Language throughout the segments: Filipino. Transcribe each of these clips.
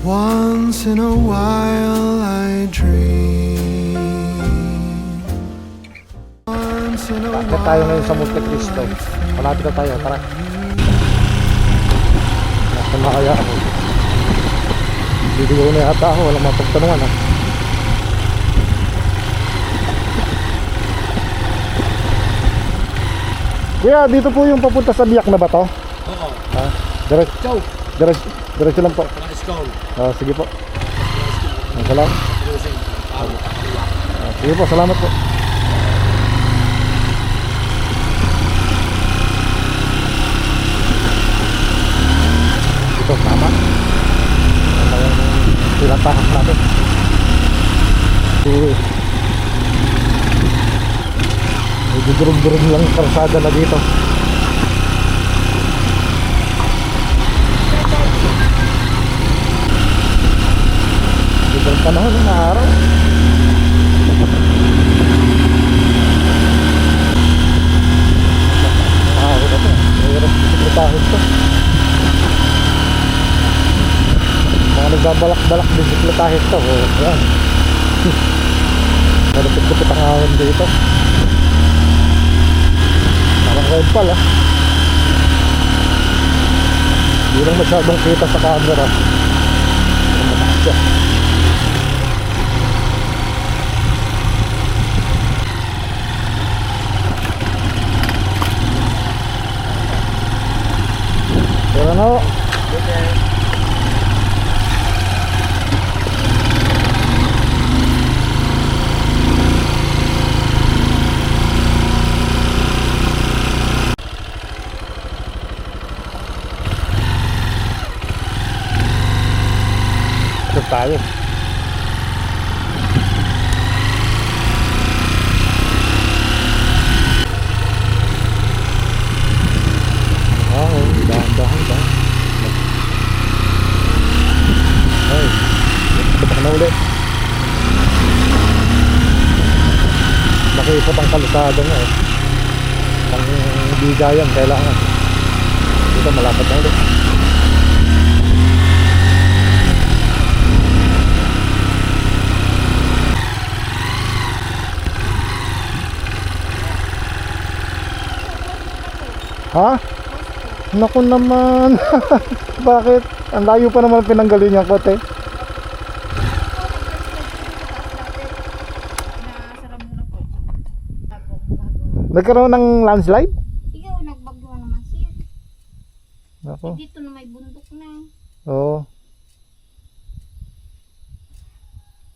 Once in a while I dream. Once in a Bakit tayo ngayon sa Monte Cristo? Malapit na tayo, tara. Nasa na kaya ako? Hindi ko na yata ako, walang mapagtanungan ha. Kuya, dito po yung papunta sa Biak na ba to? Oo. Ha? Diretso lang po. Sige po. Salamat. Sige po, salamat po. Ito, tama. Tama yung tinatahak natin. Medyo durog-durog lang karsada na dito. Dito ang panahon ng araw. Araw na ito. Mayroon bisikletahin to. Mga nagbabalak-balak bisikletahin to. Yan. Malapit-lapit ang ahon dito. Parang red pala. Hindi lang masyadong kita sa camera. Mataas siya. Pero no. Tayo. Dahan. Ay, patak na ulit. Nakipot ang kalsada nga eh. Ang bigayan kailangan. Dito malapad na ulit. Ha? Naku naman. Bakit? Ang layo pa naman pinanggalin niya kote. Nagkaroon ng landslide? Ikaw, nagbagyo naman siya. Ako. Dito na may bundok na. Oo.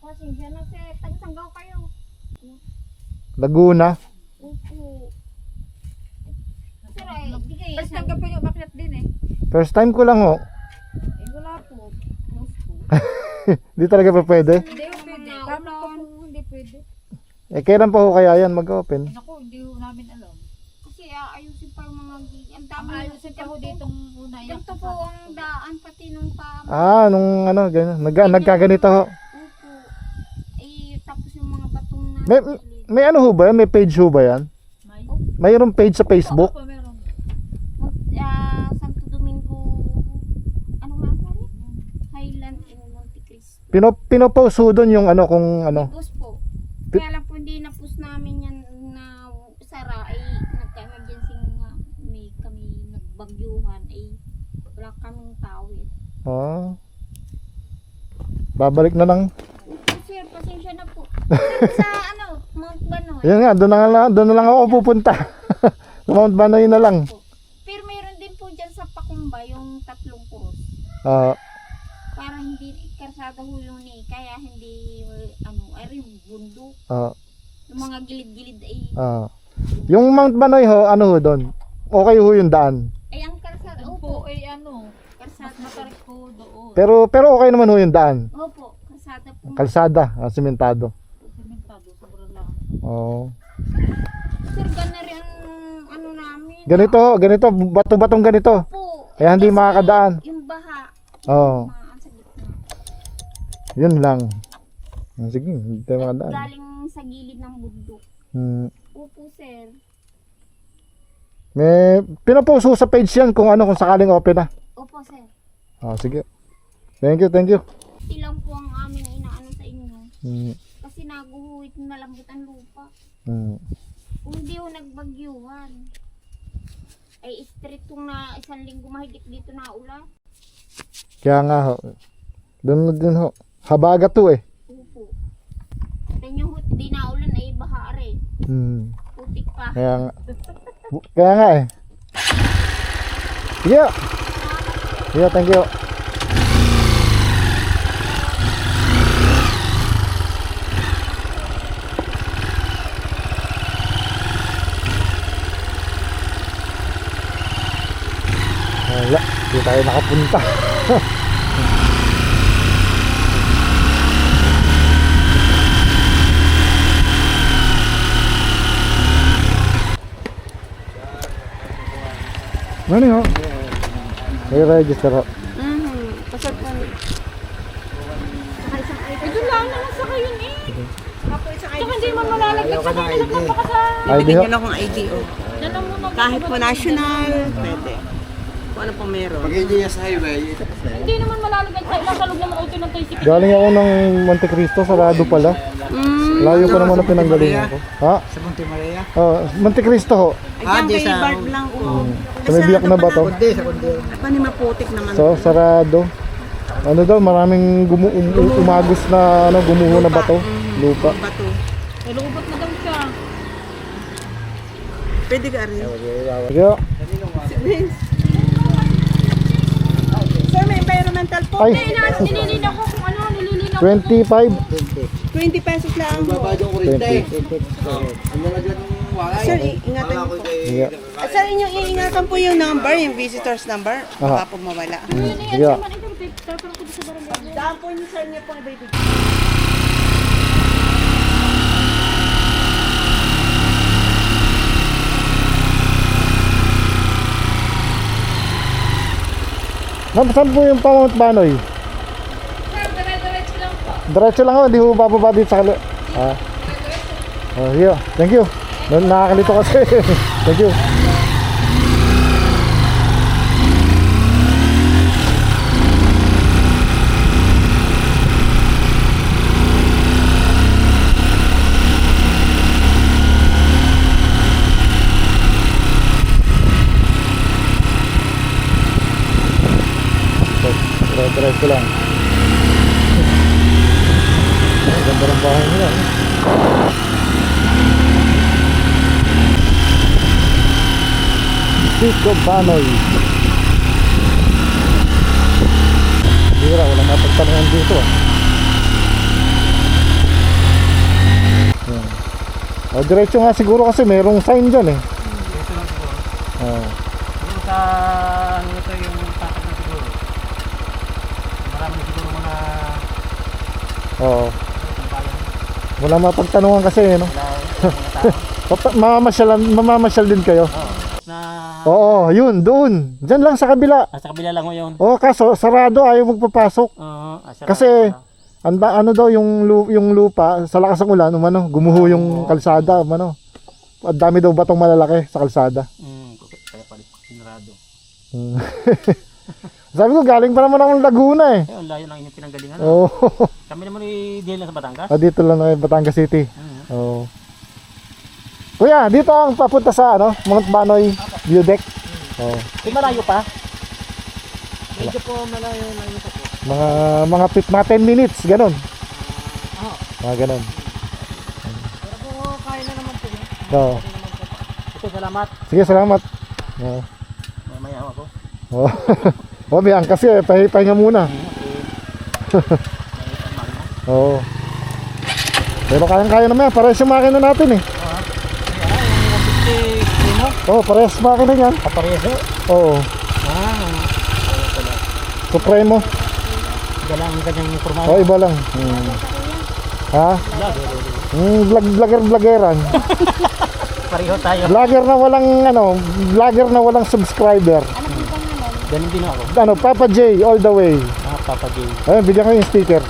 Pasensya na sir. Taga-sanggaw kayo. Laguna. Opo. Sir ay, di kayo. First time ka po yung umakyat din eh. First time ko lang oh. Wala po. Close po. Di talaga pa pwede. Hindi po pwede. Tama po po, hindi pwede. Kailan pa ho kaya yan mag-open? Naku, hindi po namin alam. Kasi ayusin pa yung mga ang dami. Ayusin pa po ditong una. Ito po ang daan pati nung pa. Nung ano, ganyan. Nagkaganito ho. Opo. Eh, tapos yung mga batong na. May ano ho ba yan? May page ho ba yan? Mayroong page sa Facebook? Opo, meron. Santo Domingo. Ano nga pala? Highland in Monte Cristo. Pinopost ho doon yung ano kung ano. Post po. Kaya lang po hindi na-post namin yan na sara ay nagka-emergency nga may kami nagbagyuhan ay wala kaming tawid. Babalik na lang. Sir, pasensya na po. Sa ano, Mount Banoy. Yan nga, doon na lang ako pupunta. Sa Mount Banoy na lang. Pero mayroon din po dyan sa Pakumba yung tatlong cross. Para hindi karsada hulong ni kaya hindi ay bundok. Yung mga gilid-gilid ay Yung Mount Banoy ho, ano ho doon? Okay ho yung daan. ay ang karsada. Doon Opo. po ay ano. Karsada. Matarik po doon. Pero okay naman ho yung daan. Opo, karsada po. Kalsada, simentado. Simentado, sobrang lang. Sir, gana rin ano namin. Ganito, bato-batong ganito. Po. Kaya hindi Kasi makakadaan. Yung baha. Oo. Sa gitna. Yun lang. Sige, hindi tayo makadaan. Galing sa gilid ng bundok. Opo, sir. May pinapost ho sa page yan kung ano, kung sakaling open na. Opo, sir. Sige. Thank you, thank you. Ilang po ang aming inaano sa inyo. Mm. Kasi naguhuit malambot ang lupa. Mm. Kung hindi ho nagbagyuhan, ay street kung na 1 linggo mahigit dito na ulan. Kaya nga ho. Doon din ho. Habagat to eh. Opo. Tingnan ho, di na ulan ay bahare. Mm. Putik pa. Kaya nga. Kaya nga eh. Sige. Sige, thank you. Wala, di tayo nakapunta. Ano ho? May register ho. Pasok po. Ito lang naman sa kayo eh. Saka hindi mo malalagyan sa kayo ng baka sa... ID ho? Bigyan akong ID, oh. Dalang mo mag... Kahit po national, pwede. Kung ano po meron. Hindi naman malalagay tayo. Nasa loob naman auto ng tayo. Galing ako ng Monte Cristo, sarado pala. Layo pa naman ang pinanggalingan ko. Ha? Sa Monte Maria? Oh, Monte Cristo ho. Ay, di kay sa- Bart lang, oh. Sa may biyak na ba to? Kundi, sa kundi. Ay, pa ni maputik naman. So, sarado. Ano daw, maraming umagos na ano, gumuho na bato, lupa. Bato. Nalubot na daw siya. Pwede ka rin. Sige ho. Sir, may environmental po. Ay, Nililinaw ko kung ano, nililinaw. 25. 20 pesos lang. Oh. 20. Sir, ingatan niyo po. Sige. Sir, inyong iingatan po yung number, yung visitor's number. Baka Aha. po mawala. Sige ho. Daan po niyo, sir, niya po ibibigay. Saan po yung Mount Banoy? Diretso lang ho, hindi ho bababa dito sa kali. Ah. Oh, sige ho. Thank you. Nakakalito kasi. Thank you. Diretso lang. Ganda ng bahay nila. Pico Banoy. Bira, walang mapagtanungan dito ah. Yan. Oh, diretso nga siguro kasi merong sign dyan eh. Dito lang siguro. Oh. Siguro sa ano ito yung tatak na siguro. Marami siguro mga Oo. bayan. Walang mapagtanungan kasi no. Mga tao. Mamamasyal din kayo. Na Oo, yun, doon. Diyan lang sa kabila. sa kabila lang mo yun. Oo, kaso sarado, ayaw magpapasok. Oo. Kasi ano daw yung lupa sa lakas ng ulan, umano, gumuho yung kalsada, umano. Ang dami daw batong malalaki sa kalsada. Kaya pala, sinarado. Sabi ko, galing pa naman akong Laguna eh. Eh, ang layo ng inyong pinanggalingan. Oo. Kami naman ni Diel lang sa Batangas. Dito lang na Batangas City. Oo. Kuya, dito ang papunta sa ano, Mount Banoy View Deck. Oo. Eh, malayo pa. Medyo po malayo pa po. Mga 10 minutes, ganun. Mga ganun. Pero po, kaya na naman po. Oo. Ito, salamat. Sige, salamat. Oo. Mamaya ako. Oo. Oh, biyan kasi pahinga muna. Oo. Pero kayang-kaya naman, parehas yung makina natin eh. Oo, parehas makina yan. Kapareso? Oo. Supremo. Iba lang ang kanyang formato. Oo, iba lang. Ha? Vlogger-vloggeran. Pareho tayo. Vlogger na walang subscriber. Ganun din ako. Ano, Papa J all the way. Papa J. Ayun, bigyan ko yung sticker.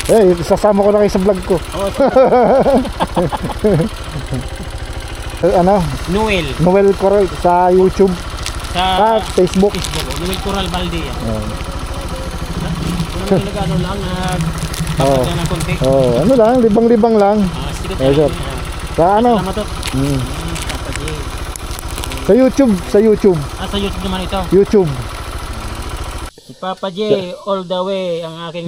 Sige, sige. Sasama ko na kayo sa vlog ko. Ano? Noel. Noel Correct sa YouTube. Sa Facebook. Facebook. Noel Coral Balde yan. Oh. Unang talaga ano lang, Oo. kapag ng konti. Oh, ano lang, libang-libang lang. Sikat Eh, sir. Sa ano? Salamat to. Mm. Papa J. Sa YouTube, sa YouTube. Sa YouTube naman ito. YouTube. Si Papa J, all the way, ang aking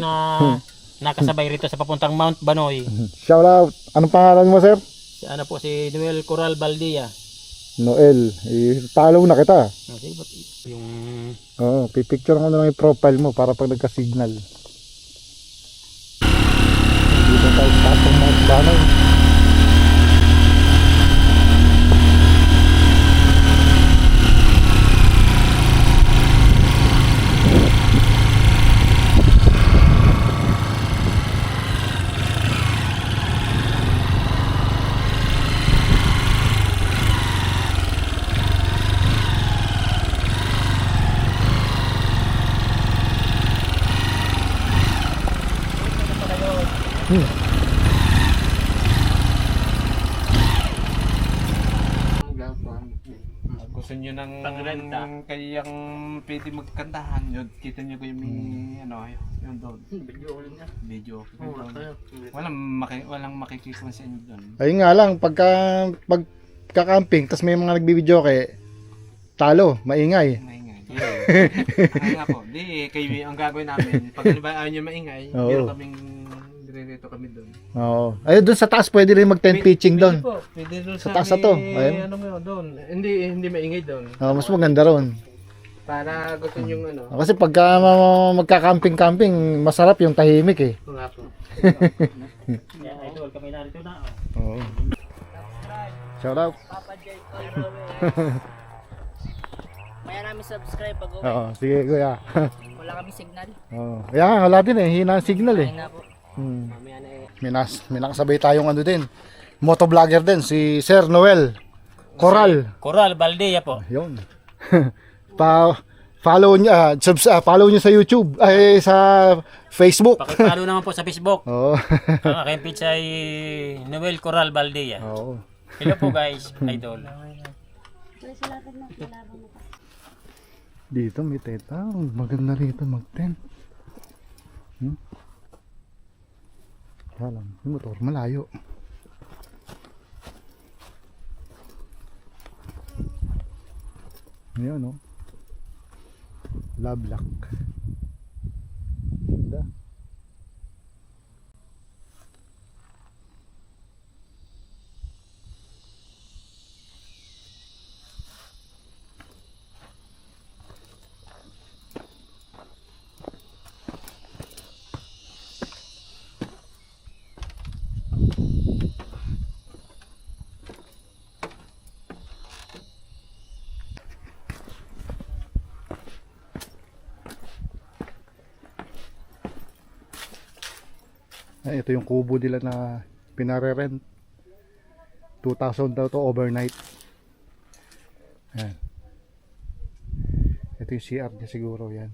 nakasabay rito sa papuntang Mount Banoy. Shout out. Anong pangalan mo, sir? Si ano po, si Noel Coral Baldia. Noel. Follow na kita. Sige po, yung... Oo, pipicture ko na lang yung profile mo para pag nagka-signal. Dito tayo sa tapong Mount Banoy. Gusto nyo ng kayang pwede magkantahan yun, kita nyo ko yung may ano, yung doon. Video. Walang makikita sa inyo doon. Ayun nga lang, pagka-camping, tas may mga nagbibideo kay talo, maingay. Maingay. Nga po, di kayo ang gagawin namin. Pag ano ba ayaw nyo maingay, Oo. meron kaming dire-rito kami doon. Oo. Ayun, doon sa taas pwede rin mag-tent pitching doon. Po, pwede doon Sa taas na to, may- ayun. Ano nga doon. Hindi maingay doon. Mas maganda ron. Para gusto nyo ano. Kasi pagka magka-camping-camping, masarap yung tahimik eh. Ito nga po. Yan, idol, kami narito na. Oo. Shout out. Maya namin subscribe pag Oo, sige kuya. wala kami signal. Oo. Kaya nga, wala din eh, hina ang signal eh. Na po. Mamaya na May nakasabay tayong ano din. Motovlogger din, si Sir Noel Coral. Coral Baldia po. Yun. Follow niya, follow niyo sa YouTube, ay sa Facebook. Pakipalo naman po sa Facebook. Oo. Ang aking page ay Noel Coral Baldia. Oo. Hello po guys, idol. Dito may teta, maganda rito mag-tent. Alam, yung motor malayo. Ayan no. Love lock. Ganda. Ay, ito yung kubo nila na pinare-rent. 2,000 daw to overnight. Ayan. Ito yung CR niya siguro yan.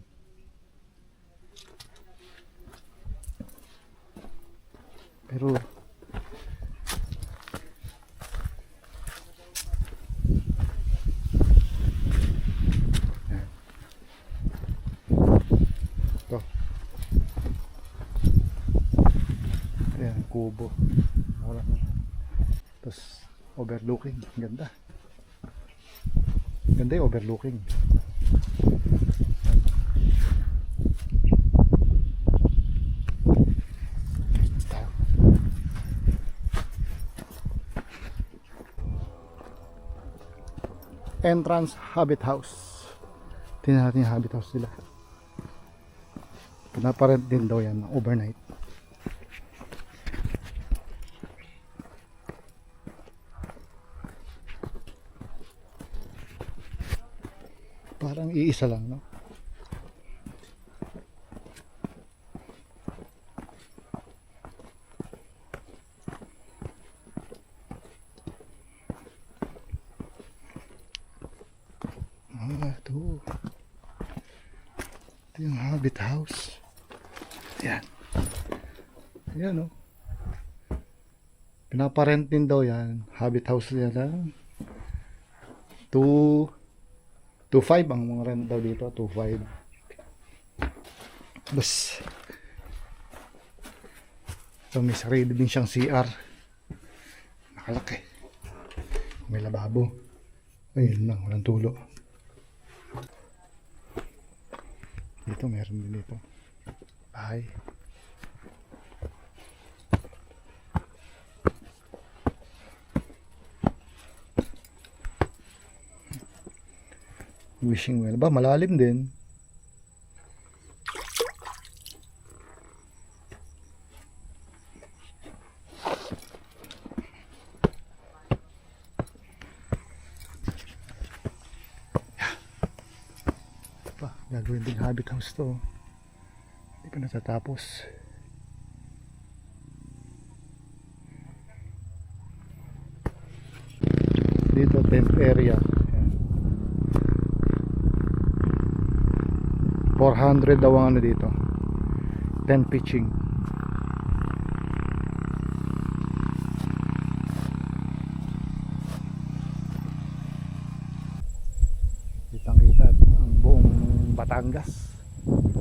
Pero ayan. Ito. Ayan, kubo. Tapos overlooking, ganda. Ganda yung overlooking. Entrance Habit House. Tingnan natin yung Habit House nila. Pinaparent din daw yan overnight. Parang iisa lang, no? Ito. Ito yung Habit House. Yan. Yan, no? Pinaparent din daw yan. Habit House yan lang. 2 2.5 ang mga rent daw dito, 2.5. Bus. So may sarili din siyang CR. Nakalaki. May lababo. Ayun lang, walang tulo. Dito meron din dito. Bahay. Wishing well. Ba, malalim din. Pa, gagawin din habit house to. Hindi pa natatapos. Dito, tent area. 400 daw ang ano dito, 10 pitching. Kitang kita ang buong Batangas,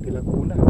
Laguna.